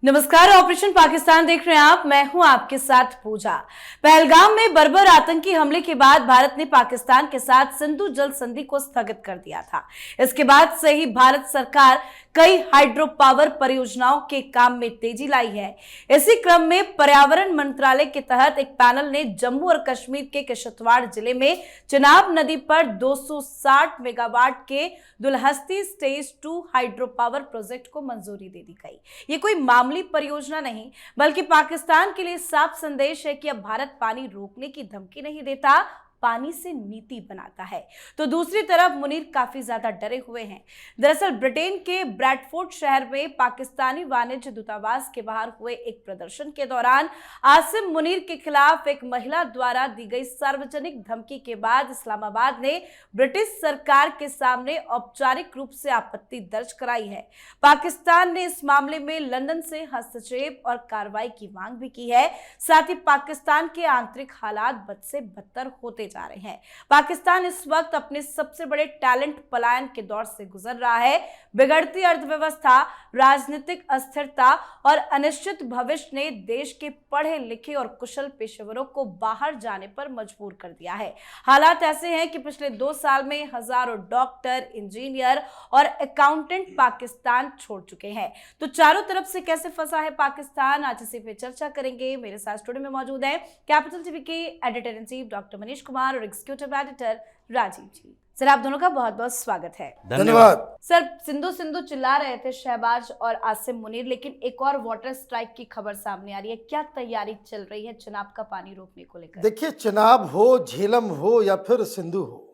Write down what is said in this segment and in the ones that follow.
नमस्कार, ऑपरेशन पाकिस्तान देख रहे हैं आप। मैं हूं आपके साथ पूजा। पहलगाम में बर्बर आतंकी हमले के बाद भारत ने पाकिस्तान के साथ सिंधु जल संधि को स्थगित कर दिया था। इसके बाद से ही भारत सरकार कई हाइड्रो पावर परियोजनाओं के काम में तेजी लाई है। इसी क्रम में पर्यावरण मंत्रालय के तहत एक पैनल ने जम्मू और कश्मीर के किश्तवाड़ जिले में चिनाब नदी पर 260 मेगावाट के Dulhasti stage 2 hydro power project को मंजूरी दे दी गई। ये कोई मामूली परियोजना नहीं, बल्कि पाकिस्तान के लिए साफ संदेश है कि अब भारत पानी रोकने की धमकी नहीं देता, पानी से नीति बनाता है। तो दूसरी तरफ मुनीर काफी ज्यादा डरे हुए हैं। दरअसल ब्रिटेन के ब्रैडफोर्ड शहर में पाकिस्तानी वाणिज्य दूतावास के बाहर हुए एक प्रदर्शन के दौरान आसिम मुनीर के खिलाफ एक महिला द्वारा दी गई सार्वजनिक धमकी के बाद इस्लामाबाद ने ब्रिटिश सरकार के सामने औपचारिक रूप से आपत्ति दर्ज कराई है। पाकिस्तान ने इस मामले में लंदन से हस्तक्षेप और कार्रवाई की मांग भी की है। साथ ही पाकिस्तान के आंतरिक हालात बद से बदतर होते जा रहे हैं। पाकिस्तान इस वक्त अपने सबसे बड़े टैलेंट पलायन के दौर से गुजर रहा है। बिगड़ती अर्थव्यवस्था, राजनीतिक अस्थिरता और अनिश्चित भविष्य ने देश के पढ़े लिखे और कुशल पेशेवरों को बाहर जाने पर मजबूर कर दिया है। हालात ऐसे हैं कि पिछले 2 साल में हजारों डॉक्टर, इंजीनियर और अकाउंटेंट पाकिस्तान छोड़ चुके हैं। तो चारों तरफ से कैसे फंसा है पाकिस्तान, आज इसी पे चर्चा करेंगे। मेरे साथ स्टूडियो में मौजूद है कैपिटल टीवी के editor in chief doctor Manish Kumar और एग्जीक्यूटिव एडिटर राजीव जी। सर, आप दोनों का बहुत बहुत स्वागत है। धन्यवाद। सर, सिंधु सिंधु चिल्ला रहे थे शहबाज और आसिम मुनीर, लेकिन एक और वाटर स्ट्राइक की खबर सामने आ रही है। क्या तैयारी चल रही है चिनाब का पानी रोकने को लेकर? देखिए, चिनाब हो, झेलम हो या फिर सिंधु हो,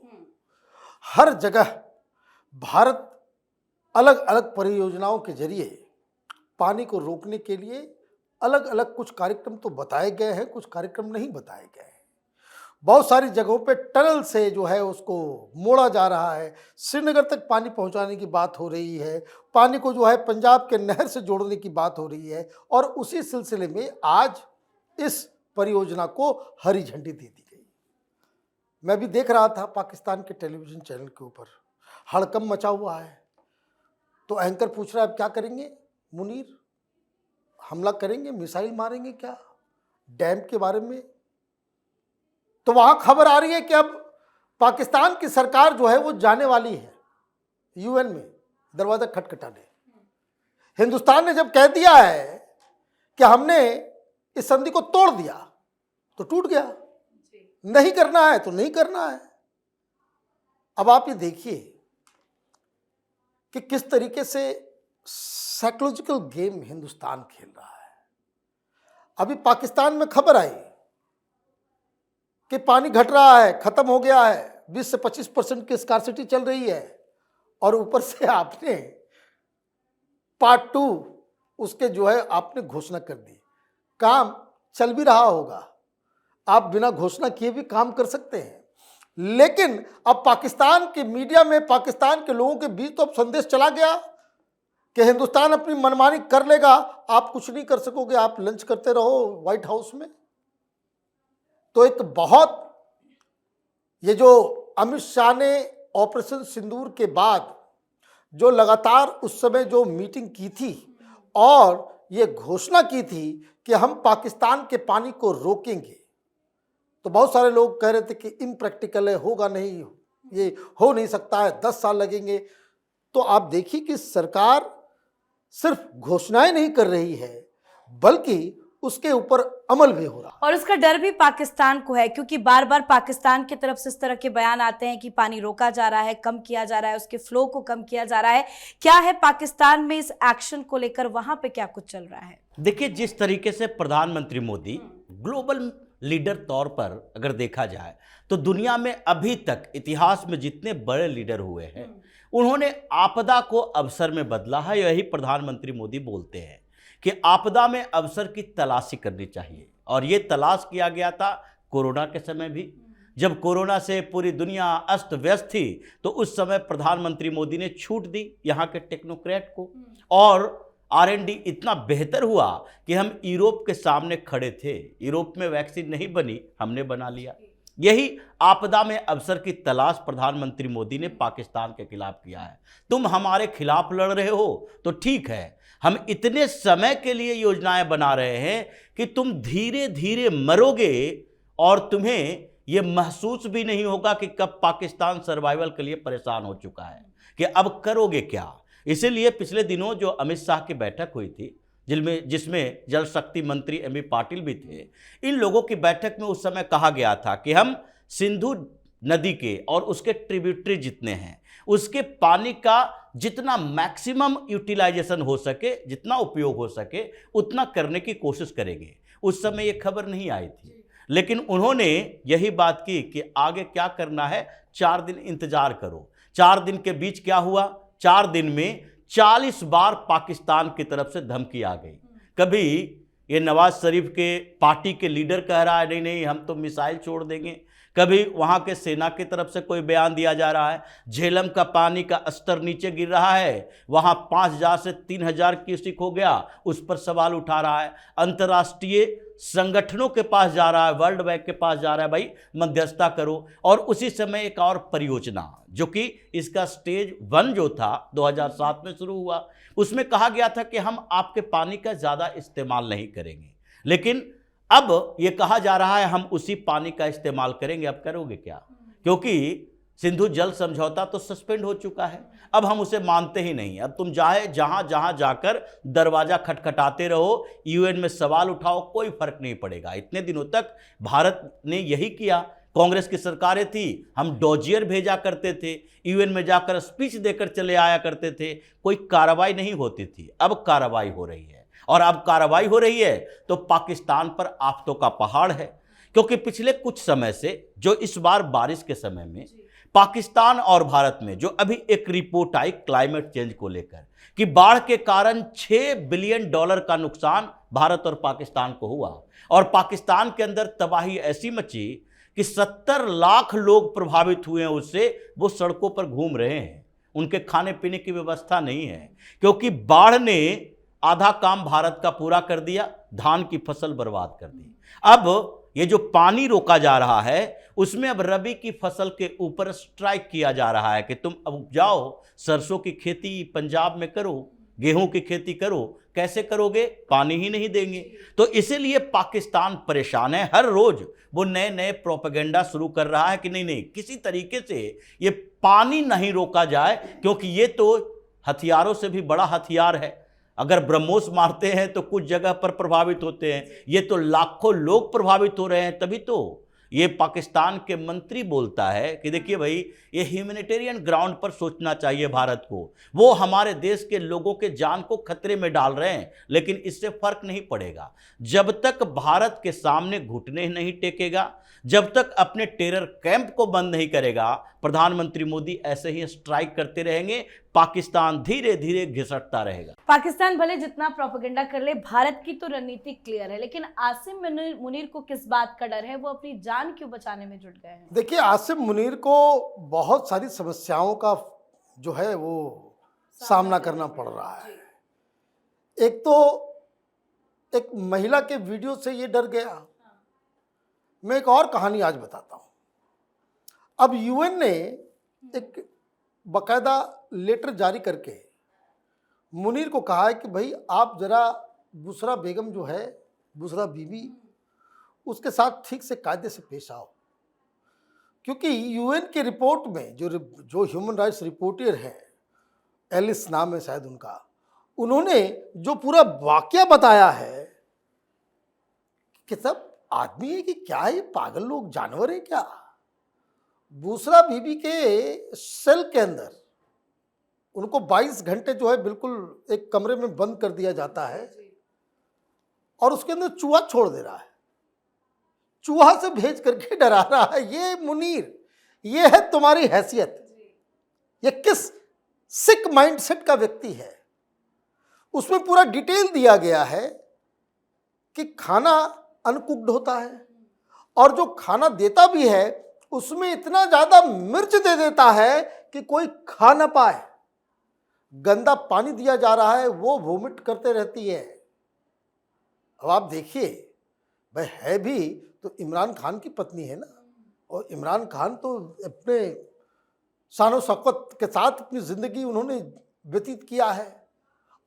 हर जगह भारत अलग अलग परियोजनाओं के जरिए पानी को रोकने के लिए अलग अलग कुछ कार्यक्रम तो बताए गए हैं, कुछ कार्यक्रम नहीं बताए गए हैं। बहुत सारी जगहों पे टनल से जो है उसको मोड़ा जा रहा है। श्रीनगर तक पानी पहुंचाने की बात हो रही है, पानी को जो है पंजाब के नहर से जोड़ने की बात हो रही है, और उसी सिलसिले में आज इस परियोजना को हरी झंडी दे दी गई। मैं भी देख रहा था पाकिस्तान के टेलीविजन चैनल के ऊपर हड़कंप मचा हुआ है। तो एंकर पूछ रहा है, अब क्या करेंगे मुनीर, हमला करेंगे, मिसाइल मारेंगे क्या डैम के बारे में? तो वहां खबर आ रही है कि अब पाकिस्तान की सरकार जो है वो जाने वाली है यूएन में दरवाजा खटखटाने। हिंदुस्तान ने जब कह दिया है कि हमने इस संधि को तोड़ दिया तो टूट गया, नहीं करना है तो नहीं करना है। अब आप ये देखिए कि किस तरीके से साइकोलॉजिकल गेम हिंदुस्तान खेल रहा है। अभी पाकिस्तान में खबर आई कि पानी घट रहा है, खत्म हो गया है, 20 से 25% की स्कार्सिटी चल रही है, और ऊपर से आपने पार्ट 2 उसके जो है आपने घोषणा कर दी। काम चल भी रहा होगा, आप बिना घोषणा किए भी काम कर सकते हैं, लेकिन अब पाकिस्तान के मीडिया में, पाकिस्तान के लोगों के बीच तो अब संदेश चला गया कि हिंदुस्तान अपनी मनमानी कर लेगा, आप कुछ नहीं कर सकोगे, आप लंच करते रहो व्हाइट हाउस में। तो एक बहुत, ये जो अमित शाह ने ऑपरेशन सिंदूर के बाद जो लगातार उस समय जो मीटिंग की थी और ये घोषणा की थी कि हम पाकिस्तान के पानी को रोकेंगे, तो बहुत सारे लोग कह रहे थे कि इम्प्रैक्टिकल है, होगा नहीं, ये हो नहीं सकता है, 10 साल लगेंगे। तो आप देखिए कि सरकार सिर्फ घोषणाएं नहीं कर रही है, बल्कि उसके ऊपर अमल भी हो रहा। और उसका डर भी पाकिस्तान को है, क्योंकि बार बार पाकिस्तान की तरफ से इस तरह के बयान आते हैं कि पानी रोका जा रहा है, कम किया जा रहा है, उसके फ्लो को कम किया जा रहा है। क्या है पाकिस्तान में इस एक्शन को लेकर, वहां पे क्या कुछ चल रहा है? देखिए, जिस तरीके से प्रधानमंत्री मोदी ग्लोबल लीडर तौर पर अगर देखा जाए तो दुनिया में अभी तक इतिहास में जितने बड़े लीडर हुए हैं उन्होंने आपदा को अवसर में बदला है। यही प्रधानमंत्री मोदी बोलते हैं कि आपदा में अवसर की तलाशी करनी चाहिए, और ये तलाश किया गया था कोरोना के समय भी। जब कोरोना से पूरी दुनिया अस्त व्यस्त थी तो उस समय प्रधानमंत्री मोदी ने छूट दी यहाँ के टेक्नोक्रेट को, और R&D इतना बेहतर हुआ कि हम यूरोप के सामने खड़े थे। यूरोप में वैक्सीन नहीं बनी, हमने बना लिया। यही आपदा में अवसर की तलाश प्रधानमंत्री मोदी ने पाकिस्तान के खिलाफ किया है। तुम हमारे खिलाफ लड़ रहे हो तो ठीक है, हम इतने समय के लिए योजनाएं बना रहे हैं कि तुम धीरे धीरे मरोगे और तुम्हें यह महसूस भी नहीं होगा कि कब पाकिस्तान सर्वाइवल के लिए परेशान हो चुका है कि अब करोगे क्या। इसीलिए पिछले दिनों जो अमित शाह की बैठक हुई थी, जिसमें जल शक्ति मंत्री एमबी पाटिल भी थे, इन लोगों की बैठक में उस समय कहा गया था कि हम सिंधु नदी के और उसके ट्रिब्यूटरी जितने हैं उसके पानी का जितना मैक्सिमम यूटिलाइजेशन हो सके, जितना उपयोग हो सके उतना करने की कोशिश करेंगे। उस समय ये खबर नहीं आई थी, लेकिन उन्होंने यही बात की कि आगे क्या करना है, 4 दिन इंतजार करो। 4 दिन के बीच क्या हुआ, 4 दिन में 40 बार पाकिस्तान की तरफ से धमकी आ गई। कभी ये नवाज शरीफ के पार्टी के लीडर कह रहा है नहीं नहीं हम तो मिसाइल छोड़ देंगे, कभी वहां के सेना की तरफ से कोई बयान दिया जा रहा है झेलम का पानी का स्तर नीचे गिर रहा है, वहां 5000 से 3000 क्यूसिक हो गया, उस पर सवाल उठा रहा है। अंतर्राष्ट्रीय संगठनों के पास जा रहा है, वर्ल्ड बैंक के पास जा रहा है, भाई मध्यस्थता करो। और उसी समय एक और परियोजना जो कि इसका स्टेज 1 जो था 2007 में शुरू हुआ, उसमें कहा गया था कि हम आपके पानी का ज़्यादा इस्तेमाल नहीं करेंगे, लेकिन अब ये कहा जा रहा है हम उसी पानी का इस्तेमाल करेंगे। अब करोगे क्या, क्योंकि सिंधु जल समझौता तो सस्पेंड हो चुका है, अब हम उसे मानते ही नहीं। अब तुम जहां जाकर दरवाजा खटखटाते रहो, यूएन में सवाल उठाओ, कोई फर्क नहीं पड़ेगा। इतने दिनों तक भारत ने यही किया, कांग्रेस की सरकारें थी, हम डॉजियर भेजा करते थे, यूएन में जाकर स्पीच देकर चले आया करते थे, कोई कार्रवाई नहीं होती थी। अब कार्रवाई हो रही है, और अब कार्रवाई हो रही है तो पाकिस्तान पर आफतों का पहाड़ है। क्योंकि पिछले कुछ समय से, जो इस बार बारिश के समय में पाकिस्तान और भारत में जो अभी एक रिपोर्ट आई क्लाइमेट चेंज को लेकर कि बाढ़ के कारण $6 बिलियन का नुकसान भारत और पाकिस्तान को हुआ, और पाकिस्तान के अंदर तबाही ऐसी मची कि 70 लाख लोग प्रभावित हुए हैं उससे, वो सड़कों पर घूम रहे हैं, उनके खाने पीने की व्यवस्था नहीं है, क्योंकि बाढ़ ने आधा काम भारत का पूरा कर दिया, धान की फसल बर्बाद कर दी। अब ये जो पानी रोका जा रहा है उसमें अब रबी की फसल के ऊपर स्ट्राइक किया जा रहा है कि तुम अब जाओ सरसों की खेती पंजाब में करो, गेहूं की खेती करो, कैसे करोगे, पानी ही नहीं देंगे। तो इसीलिए पाकिस्तान परेशान है, हर रोज वो नए नए प्रोपेगेंडा शुरू कर रहा है कि नहीं नहीं किसी तरीके से ये पानी नहीं रोका जाए, क्योंकि ये तो हथियारों से भी बड़ा हथियार है। अगर ब्रह्मोस मारते हैं तो कुछ जगह पर प्रभावित होते हैं, ये तो लाखों लोग प्रभावित हो रहे हैं। तभी तो ये पाकिस्तान के मंत्री बोलता है कि देखिए भाई ये ह्यूमैनिटेरियन ग्राउंड पर सोचना चाहिए भारत को, वो हमारे देश के लोगों के जान को खतरे में डाल रहे हैं, लेकिन इससे फर्क नहीं पड़ेगा। जब तक भारत के सामने घुटने नहीं टेकेगा, जब तक अपने टेरर कैंप को बंद नहीं करेगा, प्रधानमंत्री मोदी ऐसे ही स्ट्राइक करते रहेंगे, पाकिस्तान धीरे धीरे घिसटता रहेगा। पाकिस्तान भले जितना प्रोपेगेंडा कर ले, भारत की तो रणनीति क्लियर है, लेकिन आसिम मुनीर को किस बात का डर है, वो अपनी जान क्यों बचाने में जुट गए हैं? देखिए, आसिम मुनीर को बहुत सारी समस्याओं का जो है वो सामना करना पड़ रहा है। एक तो एक महिला के वीडियो से ये डर गया। मैं एक और कहानी आज बताता हूं। अब यूएन ने एक बकायदा लेटर जारी करके मुनीर को कहा है कि भाई आप जरा बुशरा बेगम जो है, बुशरा बीबी, उसके साथ ठीक से कायदे से पेश आओ, क्योंकि यूएन की रिपोर्ट में जो ह्यूमन राइट्स रिपोर्टर है, एलिस नाम है शायद उनका, उन्होंने जो पूरा वाकया बताया है कि सब आदमी है कि क्या है, ये पागल लोग जानवर हैं क्या। बुशरा बीबी के सेल के अंदर उनको 22 घंटे जो है बिल्कुल एक कमरे में बंद कर दिया जाता है, और उसके अंदर चूहा छोड़ दे रहा है, चूहा से भेज करके डरा रहा है। ये मुनीर, ये है तुम्हारी हैसियत, ये किस सिक माइंडसेट का व्यक्ति है। उसमें पूरा डिटेल दिया गया है कि खाना अनकुक्ड होता है, और जो खाना देता भी है उसमें इतना ज्यादा मिर्च दे देता है कि कोई खा ना पाए। गंदा पानी दिया जा रहा है, वो वोमिट करते रहती है। अब आप देखिए भाई, है भी तो इमरान खान की पत्नी है ना, और इमरान खान तो अपने शान और शौकत के साथ अपनी जिंदगी उन्होंने व्यतीत किया है,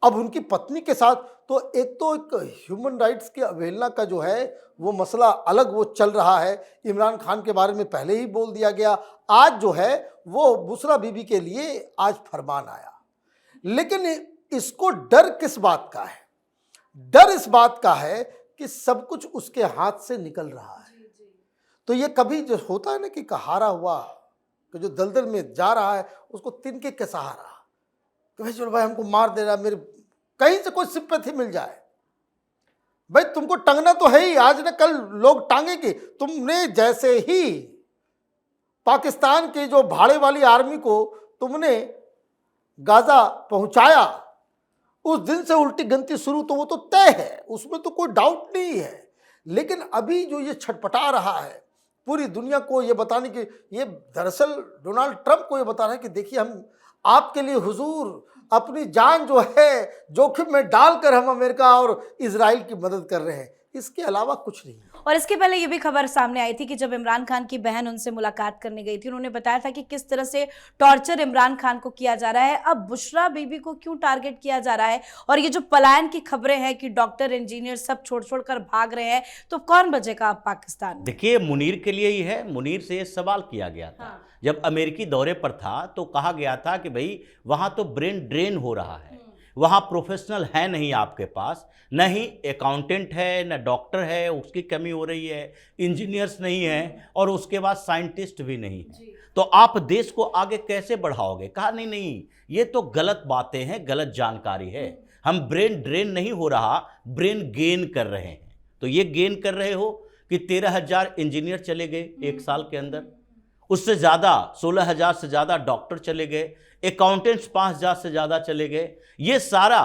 अब उनकी पत्नी के साथ तो एक ह्यूमन राइट्स की अवहेलना का जो है वो मसला अलग वो चल रहा है। इमरान खान के बारे में पहले ही बोल दिया गया, आज जो है वो बुशरा बीबी के लिए आज फरमान आया। लेकिन इसको डर किस बात का है? डर इस बात का है कि सब कुछ उसके हाथ से निकल रहा है। तो ये कभी जो होता है ना कि हारा हुआ कि जो दलदल में जा रहा है उसको तिनके के सहारा कि भाई चलो भाई हमको मार दे रहा, मेरे कहीं से कोई सिंपैथी मिल जाए। भाई तुमको टंगना तो है ही, आज न कल लोग टांगेंगे। तुमने जैसे ही पाकिस्तान के जो भाड़े वाली आर्मी को तुमने गाजा पहुंचाया, उस दिन से उल्टी गिनती शुरू, तो वो तो तय है, उसमें तो कोई डाउट नहीं है। लेकिन अभी जो ये छटपटा रहा है पूरी दुनिया को ये बताने की, ये दरअसल डोनाल्ड ट्रंप को ये बता रहा है कि देखिए हम आपके लिए हुजूर अपनी जान जो है जोखिम में डालकर हम अमेरिका और इजराइल की मदद कर रहे हैं, इसके अलावा कुछ नहीं। और इसके पहले ये भी खबर सामने आई थी कि जब इमरान खान की बहन उनसे मुलाकात करने गई थी, उन्होंने बताया था कि किस तरह से टॉर्चर इमरान खान को किया जा रहा है। अब बुशरा बीबी को क्यों टारगेट किया जा रहा है? और ये जो पलायन की खबरें हैं कि डॉक्टर इंजीनियर सब छोड़ कर भाग रहे हैं, तो कौन बचेगा अब पाकिस्तान में? देखिए, मुनीर के लिए ही है। मुनीर से ये सवाल किया गया था। हाँ। जब अमेरिकी दौरे पर था तो कहा गया था कि भाई वहां तो ब्रेन ड्रेन हो रहा है, वहाँ प्रोफेशनल है नहीं आपके पास, न ही अकाउंटेंट है, न डॉक्टर है, उसकी कमी हो रही है, इंजीनियर्स नहीं है, और उसके बाद साइंटिस्ट भी नहीं है, तो आप देश को आगे कैसे बढ़ाओगे? कहा नहीं नहीं, ये तो गलत बातें हैं, गलत जानकारी है। हम ब्रेन ड्रेन नहीं हो रहा, ब्रेन गेन कर रहे हैं। तो ये गेन कर रहे हो कि 13,000 इंजीनियर चले गए एक साल के अंदर, उससे ज़्यादा 16,000 से ज़्यादा डॉक्टर चले गए, अकाउंटेंट्स 5,000 से ज़्यादा चले गए। ये सारा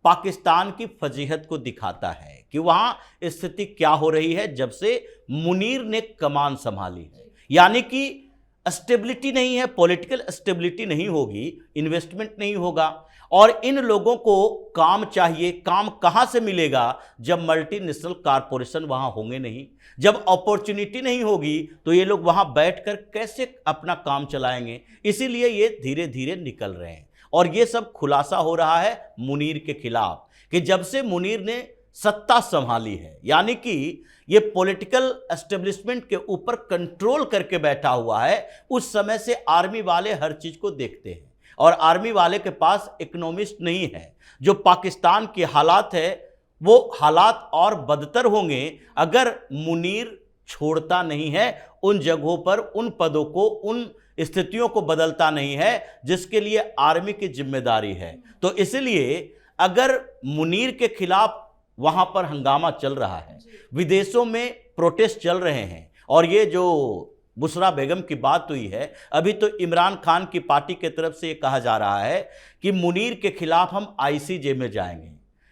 पाकिस्तान की फजीहत को दिखाता है कि वहाँ स्थिति क्या हो रही है जब से मुनीर ने कमान संभाली है। यानी कि स्टेबिलिटी नहीं है, पॉलिटिकल स्टेबिलिटी नहीं होगी, इन्वेस्टमेंट नहीं होगा, और इन लोगों को काम चाहिए। काम कहाँ से मिलेगा जब मल्टीनेशनल कारपोरेशन वहाँ होंगे नहीं, जब अपॉर्चुनिटी नहीं होगी तो ये लोग वहाँ बैठकर कैसे अपना काम चलाएंगे? इसीलिए ये धीरे धीरे निकल रहे हैं। और ये सब खुलासा हो रहा है मुनीर के खिलाफ कि जब से मुनीर ने सत्ता संभाली है, यानी कि ये पॉलिटिकल एस्टेब्लिशमेंट के ऊपर कंट्रोल करके बैठा हुआ है, उस समय से आर्मी वाले हर चीज को देखते हैं, और आर्मी वाले के पास इकोनॉमिस्ट नहीं है। जो पाकिस्तान के हालात है वो हालात और बदतर होंगे अगर मुनीर छोड़ता नहीं है उन जगहों पर, उन पदों को, उन स्थितियों को बदलता नहीं है जिसके लिए आर्मी की जिम्मेदारी है। तो इसलिए अगर मुनीर के खिलाफ वहां पर हंगामा चल रहा है, विदेशों में प्रोटेस्ट चल रहे हैं, और ये जो बुशरा बेगम की बात हुई है, अभी तो इमरान खान की पार्टी की तरफ से ये कहा जा रहा है कि मुनीर के खिलाफ हम आईसीजे में जाएंगे,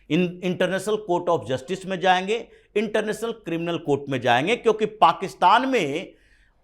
इंटरनेशनल कोर्ट ऑफ जस्टिस में जाएंगे, इंटरनेशनल क्रिमिनल कोर्ट में जाएंगे, क्योंकि पाकिस्तान में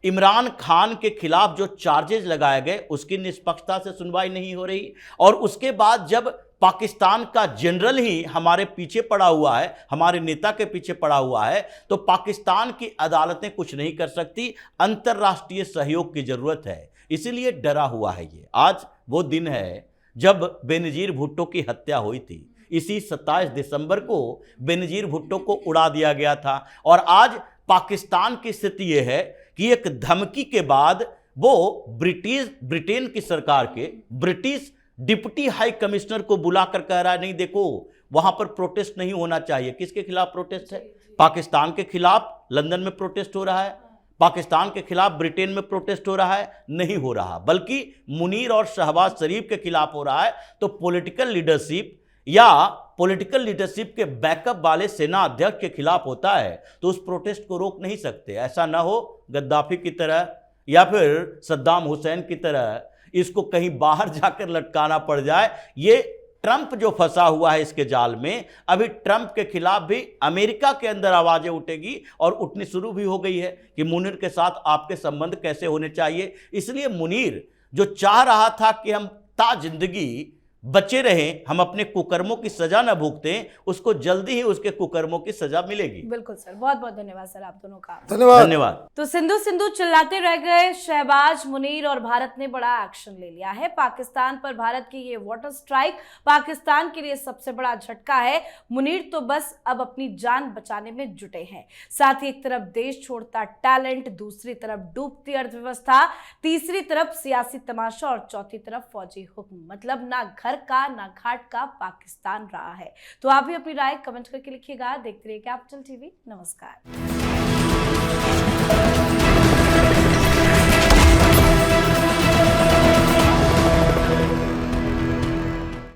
इमरान खान के खिलाफ जो चार्जेस लगाए गए उसकी निष्पक्षता से सुनवाई नहीं हो रही। और उसके बाद जब पाकिस्तान का जनरल ही हमारे पीछे पड़ा हुआ है, हमारे नेता के पीछे पड़ा हुआ है, तो पाकिस्तान की अदालतें कुछ नहीं कर सकती, अंतर्राष्ट्रीय सहयोग की जरूरत है। इसीलिए डरा हुआ है ये। आज वो दिन है जब बेनजीर भुट्टो की हत्या हुई थी। इसी 27 दिसंबर को बेनजीर भुट्टो को उड़ा दिया गया था, और आज पाकिस्तान की स्थिति यह है कि एक धमकी के बाद वो ब्रिटेन की सरकार के ब्रिटिश डिप्टी हाई कमिश्नर को बुलाकर कह रहा है नहीं देखो वहां पर प्रोटेस्ट नहीं होना चाहिए। किसके खिलाफ प्रोटेस्ट है? पाकिस्तान के खिलाफ लंदन में प्रोटेस्ट हो रहा है, पाकिस्तान के खिलाफ ब्रिटेन में प्रोटेस्ट हो रहा है? नहीं हो रहा, बल्कि मुनीर और शहबाज शरीफ के खिलाफ हो रहा है। तो पॉलिटिकल लीडरशिप या पॉलिटिकल लीडरशिप के बैकअप वाले सेना अध्यक्ष के खिलाफ होता है तो उस प्रोटेस्ट को रोक नहीं सकते। ऐसा ना हो गद्दाफी की तरह या फिर सद्दाम हुसैन की तरह इसको कहीं बाहर जाकर लटकाना पड़ जाए। ये ट्रंप जो फंसा हुआ है इसके जाल में, अभी ट्रंप के खिलाफ भी अमेरिका के अंदर आवाजें उठेगी, और उठनी शुरू भी हो गई है कि मुनीर के साथ आपके संबंध कैसे होने चाहिए। इसलिए मुनीर जो चाह रहा था कि हम ता जिंदगी बचे रहें, हम अपने कुकर्मों की सजा न भुगतें, उसको जल्दी ही उसके कुकर्मों की सजा मिलेगी। बिल्कुल सर, बहुत बहुत धन्यवाद सर आप दोनों का। धन्यवाद। तो सिंधु सिंधु चिल्लाते रह गए शहबाज मुनीर और भारत ने बड़ा एक्शन ले लिया है। पाकिस्तान पर भारत की ये वाटर स्ट्राइक पाकिस्तान के लिए सबसे बड़ा झटका है। मुनीर तो बस अब अपनी जान बचाने में जुटे हैं। साथ ही एक तरफ देश छोड़ता टैलेंट, दूसरी तरफ डूबती अर्थव्यवस्था, तीसरी तरफ सियासी तमाशा और चौथी तरफ फौजी हुक्म। मतलब ना घर का ना घाट का पाकिस्तान रहा है। तो आप भी अपनी राय कमेंट करके लिखिएगा। देखते रहिए कैपिटल टीवी। नमस्कार।